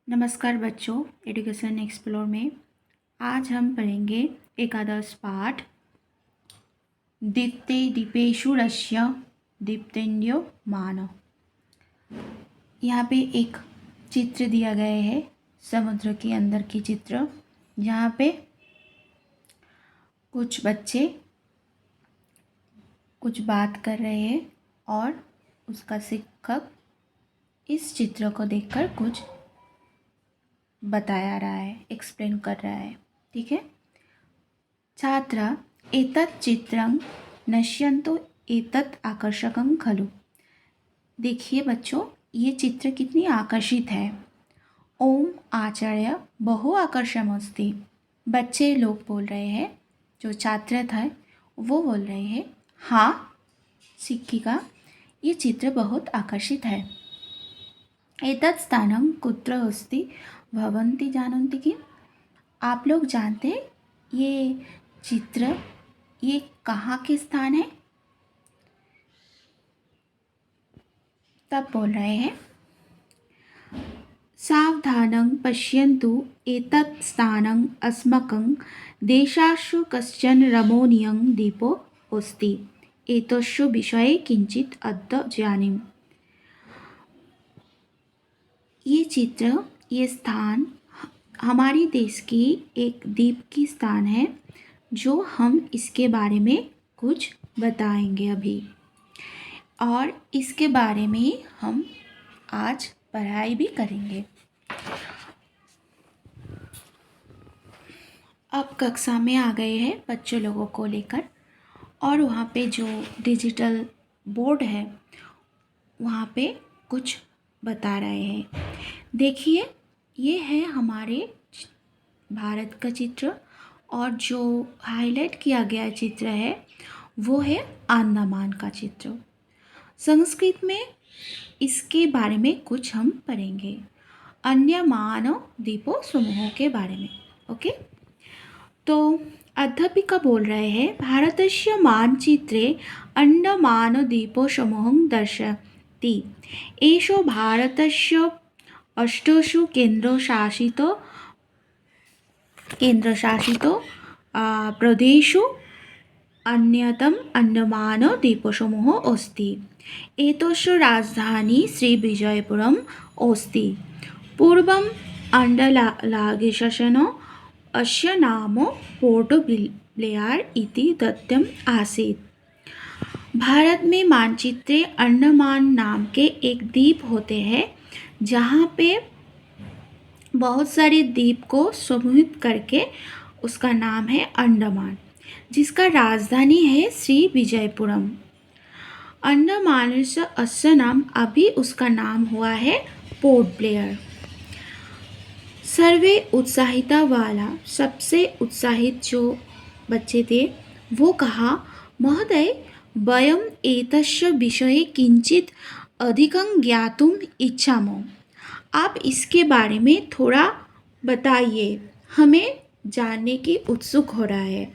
नमस्कार बच्चों, education explore में आज हम पढ़ेंगे एकादश पाठ दीप्ते दीपेषु रस्य दीप्तेन्द्यो मान। यहाँ पे एक चित्र दिया गया है समुद्र के अंदर की चित्र, जहाँ पे कुछ बच्चे कुछ बात कर रहे हैं और उसका शिक्षक इस चित्र को देखकर कुछ बताया रहा है, एक्सप्लेन कर रहा है। ठीक है। छात्र एतत् चित्रं नश्यन्तु एतत् आकर्षकं खलु। देखिए बच्चों, ये चित्र कितनी आकर्षित है। ओम आचार्य बहु आकर्षमस्ति। बच्चे लोग बोल रहे हैं, जो छात्र था वो बोल रहे हैं, हाँ शिक्षिका, ये चित्र बहुत आकर्षित है। एतत् स्थानं कुत्र अस्ति भवन्ति जानन्ति किम्। आप लोग जानते हैं ये चित्र ये कहाँ के स्थान है। तब बोल रहे हैं, सावधानं पश्यन्तु एतत् स्थानं अस्माकं देशाशु कश्चन रमणीयं द्वीपो अस्ति। एतस्य विषये किञ्चित् अद्य जानीम। ये चित्र, ये स्थान हमारे देश की एक द्वीप की स्थान है, जो हम इसके बारे में कुछ बताएंगे अभी, और इसके बारे में हम आज पढ़ाई भी करेंगे। अब कक्षा में आ गए हैं बच्चों लोगों को लेकर, और वहाँ पे जो डिजिटल बोर्ड है वहाँ पे कुछ बता रहे हैं। देखिए, ये है हमारे भारत का चित्र, और जो हाईलाइट किया गया चित्र है वो है अंडमान का चित्र। संस्कृत में इसके बारे में कुछ हम पढ़ेंगे, अंडमान द्वीपों समूहों के बारे में। ओके, तो अध्यापिका बोल रहे हैं, भारतस्य मानचित्रे अंडमान द्वीपों समूहं दर्शयति। एषो भारतस्य अष्टसु केन्द्रशासितो प्रदेशेषु अन्यतम अंडमान द्वीपसमूहो अस्ति। एतस्य राजधानी श्रीविजयपुरम् अस्ति। पूर्वम् आण्डलागशासने अस्य नाम पोर्ट ब्लेयर इति दत्तम् आसीत्। भारत में मानचित्रे अंडमान नाम के एक द्वीप होते हैं, जहाँ पे बहुत सारे द्वीप को समूहित करके उसका नाम है अंडमान, जिसका राजधानी है श्री विजयपुरम। अंडमान से अस्य नाम, अभी उसका नाम हुआ है पोर्ट ब्लेयर। सर्वे उत्साहिता वाला, सबसे उत्साहित जो बच्चे थे वो कहा, महोदय वयम् एतस्य विषये किंचित अधिकं ज्ञातुम् इच्छामः। आप इसके बारे में थोड़ा बताइए, हमें जानने की उत्सुक हो रहा है।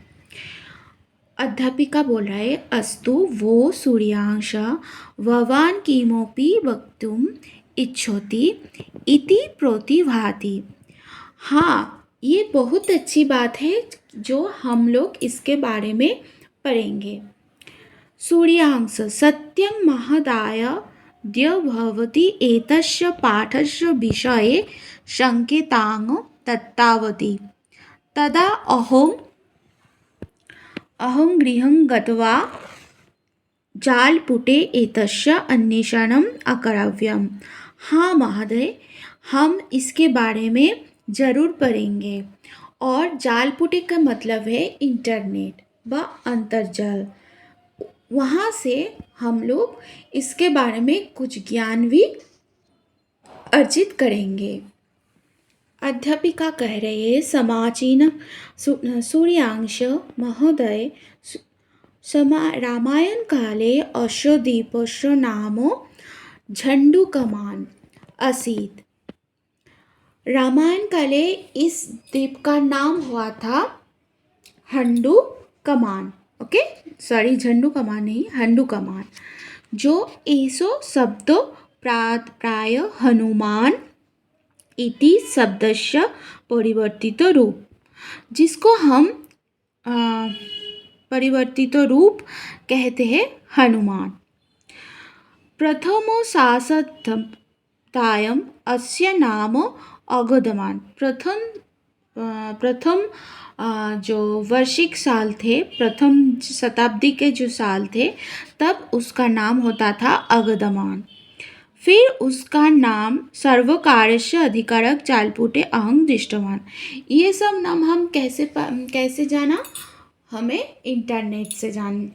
अध्यापिका बोल रहे, अस्तु वो सूर्यांश भवान् किमपि वक्तुम् इच्छति इति प्रतिभाति। हाँ, ये बहुत अच्छी बात है जो हम लोग इसके बारे में पढ़ेंगे। सूर्यांश सत्यं महदाय द्य भवति एतस्य पाठस्य विषये संकेतां दत्तवती। तदा अहं गृहं गत्वा जालपुटे एतस्य अन्वेषणम् अकरवम्। हाँ महोदय, हम इसके बारे में ज़रूर पढ़ेंगे। और जालपुटे का मतलब है इंटरनेट व अंतर्जाल। वहाँ से हम लोग इसके बारे में कुछ ज्ञान भी अर्जित करेंगे। अध्यापिका कह रहे हैं, समीचीन सूर्यांश महोदय, रामायण काले अस्य द्वीपस्य नाम झंडूकमान आसीत्। रामायण काले इस द्वीप का नाम हुआ था हंडू कमान। ओके, सॉरी, झंडू कमान नहीं, हंडू कमान। जो ऐसो शब्द प्राय हनुमान इति शब्दस्य परिवर्तित रूप, जिसको हम परिवर्तित रूप कहते हैं हनुमान। प्रथमो शासनतायम् अस्य नाम अगदमान। प्रथम जो वार्षिक साल थे, प्रथम शताब्दी के जो साल थे, तब उसका नाम होता था अगदमान। फिर उसका नाम सर्वकारस्य अधिकारक जालपुटे अहं दृष्टवान। ये सब नाम हम कैसे जाना? हमें इंटरनेट से जान।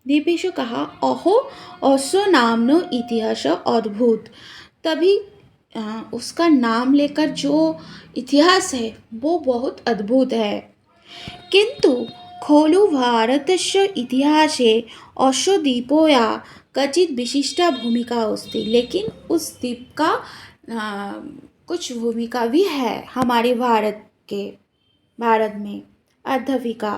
दीपेशो कहा, अहो अस्य नामनो इतिहास अद्भुत। तभी उसका नाम लेकर जो इतिहास है वो बहुत अद्भुत है। किंतु खलु भारतस्य इतिहासे अस्य द्वीपया कचित् विशिष्टा भूमिका अस्ति। लेकिन उस द्वीप का कुछ भूमिका भी है हमारे भारत में। अद्भुतिका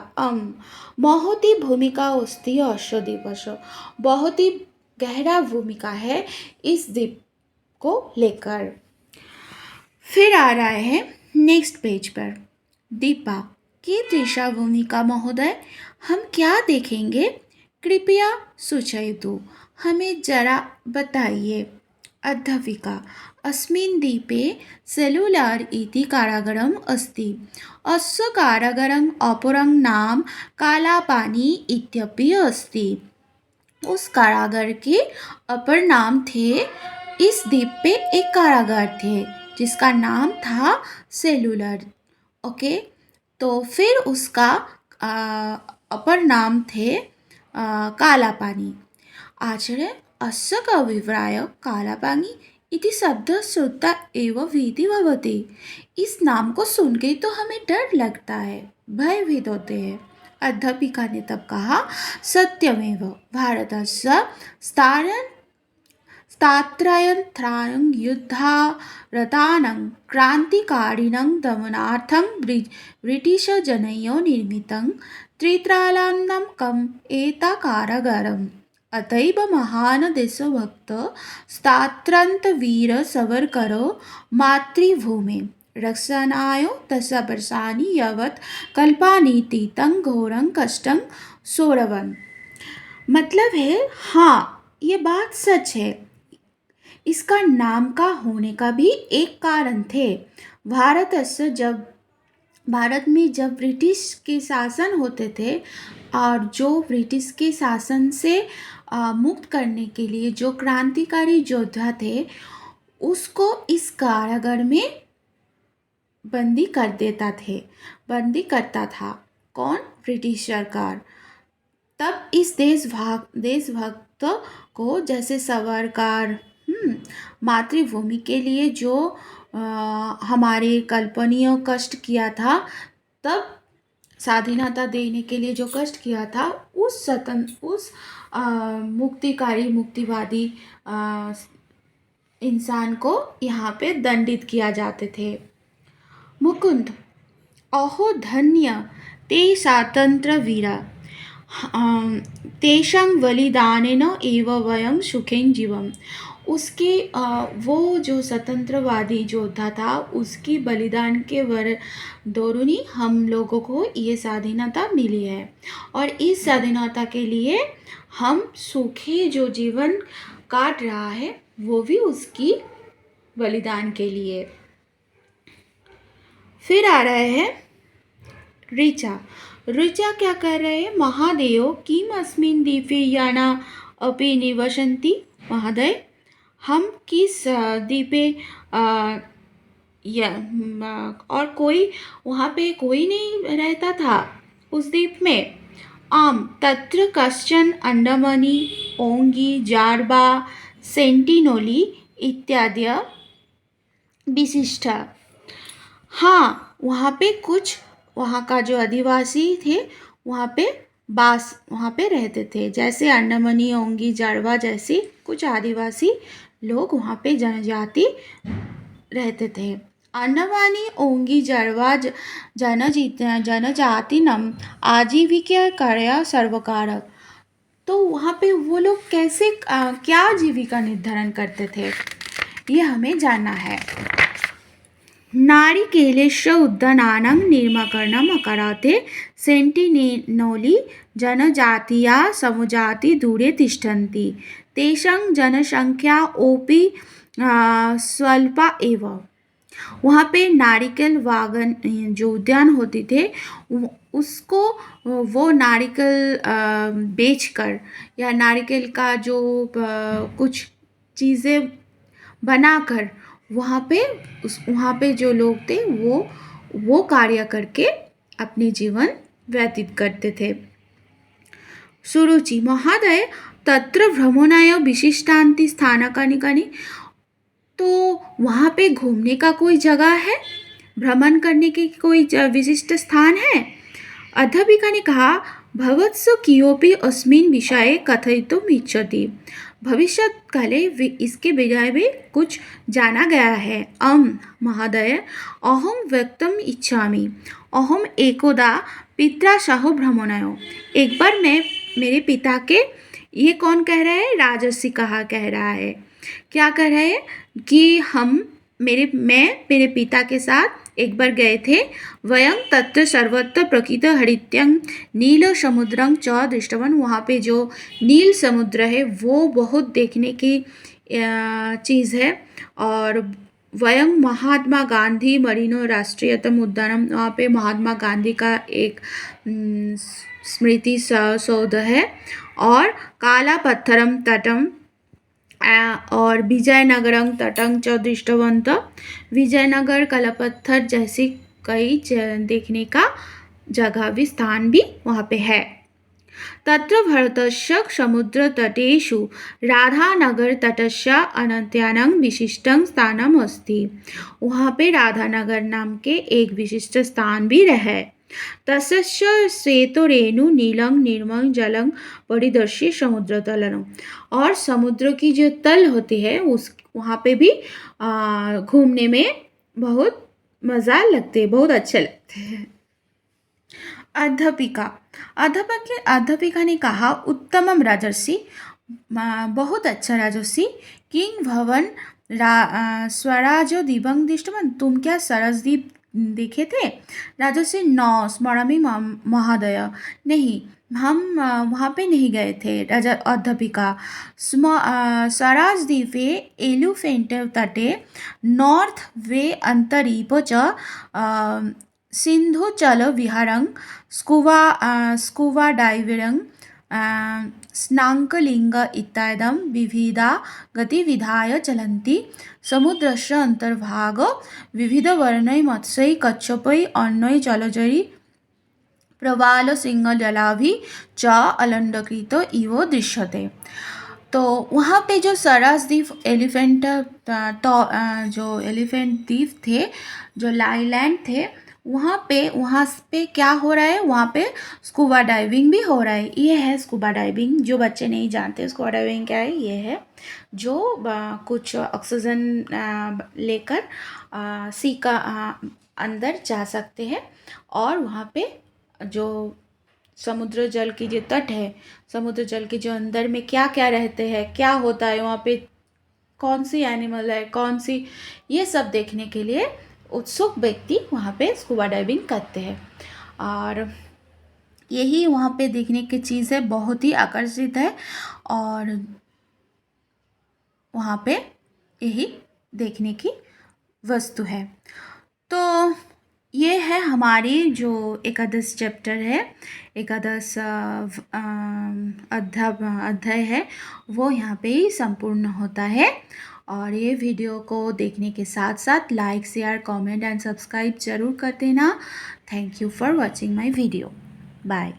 महती भूमिका अस्ति अस्य द्वीपस्य। बहुत ही गहरा भूमिका है इस द्वीप को लेकर। फिर आ रहा है नेक्स्ट पेज पर, दीपा की दृशा भूमिका महोदय, हम क्या देखेंगे? कृपया सूचयतु, हमें जरा बताइए। अध्यापिका, अस्मिन् द्वीपे सेल्युलार इति कारागारम् अस्ति। अस्य कारागारम् अपरं नाम कालापानी इत्यपि अस्ति। उस कारागार के अपर नाम थे, इस द्वीप पे एक कारागार थे जिसका नाम था सेल्युलर। ओके, तो फिर उसका अपर नाम थे कालापानी। आचार्य, अस्य अभिप्राय कालापानी इति शब्द श्रुत्वा एव भीति भवति। इस नाम को सुन के तो हमें डर लगता है, भयभीत होते हैं। अध्यापिका ने तब कहा, सत्यमेव भारतस्य स्थात्रयन्त्राणं युद्धारतानां क्रान्तिकारिणां दमनार्थं ब्रिटिशजनैः निर्मितं त्रित्रालान्नामकम् एता कारागारम्। अतैव महान् देशभक्त स्वातन्त्र्यवीर सावरकर मातृभूमे रक्षणाय दशवर्षाणि यावत् कल्पानीति तं घोरं कष्टं सोढवन्। मतलब है, हाँ, ये बात सच है। इसका नाम का होने का भी एक कारण थे। भारत में जब ब्रिटिश के शासन होते थे और जो ब्रिटिश के शासन से मुक्त करने के लिए जो क्रांतिकारी योद्धा थे, उसको इस कारागार में बंदी करता था। कौन? ब्रिटिश सरकार। तब इस देशभक्त को, जैसे सावरकर मातृभूमि के लिए जो हमारे कल्पनीय कष्ट किया था, तब स्वाधीनता देने के लिए जो कष्ट किया था, उस मुक्तिवादी इंसान को यहाँ पे दंडित किया जाते थे। मुकुंद, अहो धन्य ते स्वातंत्र्यवीरा, तेषां बलिदानेन एव वयं सुखेन जीवम्। उसके वो जो स्वतंत्रवादी योद्धा था, उसकी बलिदान के दौरान ही हम लोगों को ये स्वाधीनता मिली है, और इस स्वाधीनता के लिए हम सुखी जो जीवन काट रहा है, वो भी उसकी बलिदान के लिए। फिर आ रहे हैं ऋचा क्या कर रहे हैं? महादेव किम अस्मिन् द्वीपे याना अपि निवसन्ति? महोदय, हम किस द्वीपे और कोई वहाँ पे कोई नहीं रहता था उस द्वीप में? तत्र कश्चन अंडमानी, ओंगी, जारबा, सेंटिनोली इत्यादि विशिष्ट। हाँ, वहाँ पे कुछ वहाँ का जो आदिवासी थे, वहाँ पे रहते थे। जैसे अंडमानी, ओंगी, जारवा जैसे कुछ आदिवासी लोग वहाँ पे जनजाति रहते थे। अंडमानी, ओंगी, जारवा जनजातिनम आजीविका सर्वकार। तो वहाँ पे वो लोग कैसे क्या जीविका निर्धारण करते थे? ये हमें जानना है। नारिकेलस्य उद्यानानां निर्माकरणम् अकरोत् सेण्टिनेली जनजातीया समुजाति दूरे तिष्ठन्ति तेषां जनसंख्या अपि स्वल्पा एव। वहाँ पे नारिकेल वागन जो उद्यान होते थे उसको वो नारिकेल बेचकर या नारिकेल का जो कुछ चीज़ें बनाकर वहाँ पे जो लोग थे वो कार्य करके अपने जीवन व्यतीत करते थे। सुरुचि महोदय तत्र भ्रमणाय विशिष्टान्ति स्थानकानि कानि। तो वहाँ पे घूमने का कोई जगह है, भ्रमण करने की कोई विशिष्ट स्थान है। अध्यापिका ने कहा भवत्सु कियोपि अस्मिन् विषये कथयितुम् इच्छति। भविष्यत्काले इसके विषय में कुछ जाना गया है। महोदय अहं वक्तुम् इच्छामि अहम एकदा पित्रा सह भ्रमणाय। एक बार मैं मेरे पिता के, ये कौन कह रहा है, राजर्षि कह रहा है, क्या कह रहा है कि मैं मेरे पिता के साथ एक बार गए थे। वयं तत्र सर्वत्र प्रकृत हरित्यं नील समुद्रं च दृष्टवान। वहाँ पे जो नील समुद्र है वो बहुत देखने की चीज़ है। और वयं महात्मा गांधी मरीनो राष्ट्रीयतम उद्यानम, वहाँ पे महात्मा गांधी का एक स्मृति सौध है। और काला पत्थरम तटम और विजयनगरम तटं च दृष्टवंत। विजयनगर कलापत्थर जैसी कई देखने का जगह भी स्थान भी वहाँ पे है। तत्र भारतस्य समुद्रतटेषु राधानगर तटस्य अन्यतमं विशिष्टं स्थानम् अस्ति। वहाँ पे राधानगर नाम के एक विशिष्ट स्थान भी है। तस्य श्वेतरेणु नीलं निर्मल जलं परिदर्शी समुद्रतलं। और समुद्र की जो तल होती है उस वहाँ पे भी घूमने में बहुत मज़ा लगते हैं, बहुत अच्छे लगते हैं। अध्यापिका ने कहा उत्तमम राजर्षि, बहुत अच्छा राजर्षि। किंग भवन स्वराज दिवं दृष्टवान। तुम क्या सरसद्वीप देखे थे? राजर्षि न स्मरामि महोदय। नहीं, हम वहाँ पे नहीं गए थे। राजा अध्यापिका स्वराजद्वीपे एलिफेंट तटे नॉर्थ वे अंतरीप च सिन्धुजलविहारं स्कूबा डाइविंग स्नार्कलिंग इत्यादि विविधा गतिविधयः चलन्ति। समुद्रस्य अन्तर्भागो विविधवर्णैः मत्स्यैः कच्छपैः अन्यैः जलचरैः प्रवालसिंहजलाभिः च अलङ्कृतो इव दृश्यते। तो वहाँ पे जो सराजद्वीप जो एलिफेंट द्वीप थे, जो आइलैंड थे, वहाँ पे क्या हो रहा है, वहाँ पे स्कूबा डाइविंग भी हो रहा है। ये है स्कूबा डाइविंग। जो बच्चे नहीं जानते स्कूबा डाइविंग क्या है, ये है जो कुछ ऑक्सीजन लेकर सी का अंदर जा सकते हैं। और वहाँ पे जो समुद्र जल की जो तट है, समुद्र जल के जो अंदर में क्या क्या रहते हैं, क्या होता है वहाँ पे, कौन सी एनिमल है, कौन सी, ये सब देखने के लिए उत्सुक व्यक्ति वहाँ पे स्कूबा डाइविंग करते हैं। और यही वहाँ पे देखने की चीज़ है, बहुत ही आकर्षित है। और वहाँ पे यही देखने की वस्तु है। तो ये है हमारी जो एकादश चैप्टर है, एकादश अध्याय है, वो यहाँ पे ही संपूर्ण होता है। और ये वीडियो को देखने के साथ साथ like, share, comment and subscribe जरूर कर देना। Thank you for watching my video. Bye.